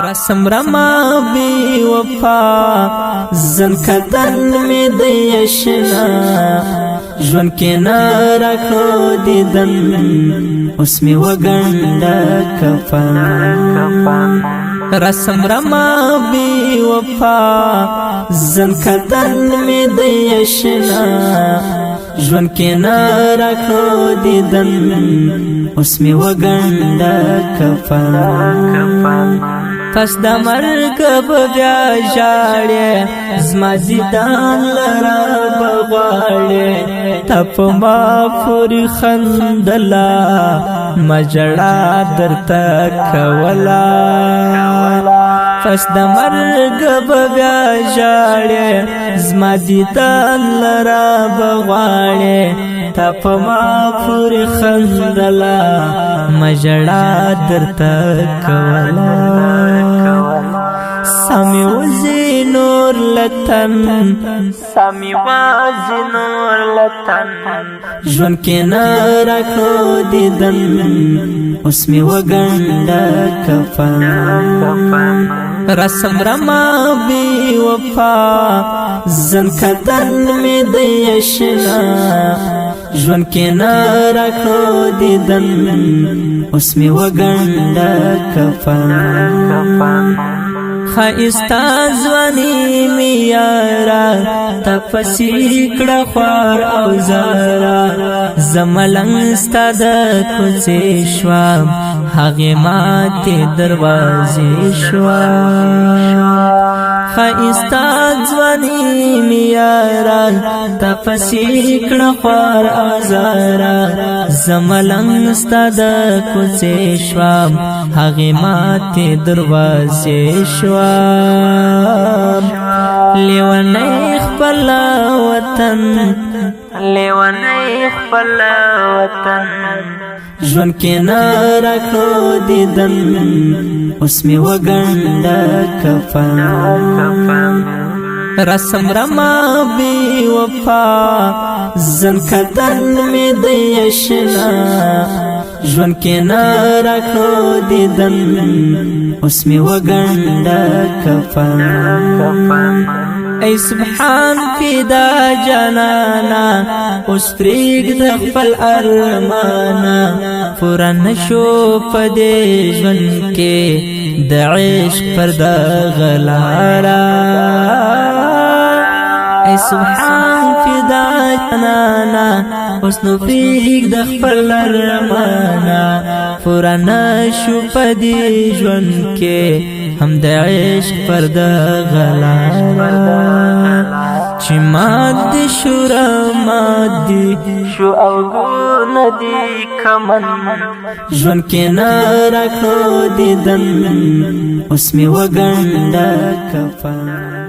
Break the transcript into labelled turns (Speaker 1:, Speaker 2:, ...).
Speaker 1: رسم رما بی وفا زن کدن می دیشنا جون کې نارا کو دیدن اوس می وګنډه کفا رسم رما بی وفا زن کدن می دیشنا جون کې نارا کو دیدن اوس می وګنډه کفا پس د مرګ بیا ژاړې زما دیدان لرا بغواړې تپ ما پوری خندلا مجړه درته کولا پس د مرګ بیا ژاړې زما دیدان لرا بغواړې تپ ما پوری خندلا مجړه درته کولا سامي وزي نور لتن سامي وزي نور لتن جون کې نارا کو دیدن اوس می وګنډه کفا رسم رما بی وفا زن کدن می دیشنا جون کې نارا کو دیدن اوس می وګنډه کفا خایستا ځواني می یارا تپسی کړه خوار او زارا زملنګ ستاد کوڅې شوام هغه ماته دروازې شوام خایستا ځواني می یارا تپسی کړه خوار او زارا زملنګ ستاد کوڅې شوام هغه ماته دروازې شوام لیونی خپل وطن لیونی خپل وطن ژوند کې نارا کو دیدن اوس می وګنډه کفا رسم رما بی وفا زن کدن می دیشنا جون کې نارا کو دیدن اوس می وګنډه کفا ای سبحان فدا جانانا اوس پریګ د خپل ارمانا پورن شو پدې ژوند کې د عشق پر د غلارا ای سبحان فدا جانانا اوس نو پریګ د خپل ارمانا پورن شو پدې ژوند کې هم د عشق پر د غلارا چې ماد شورا ماد شو او ګون دی کمن ژوند کې نارا کو دیدن اوس می وګنډه کفا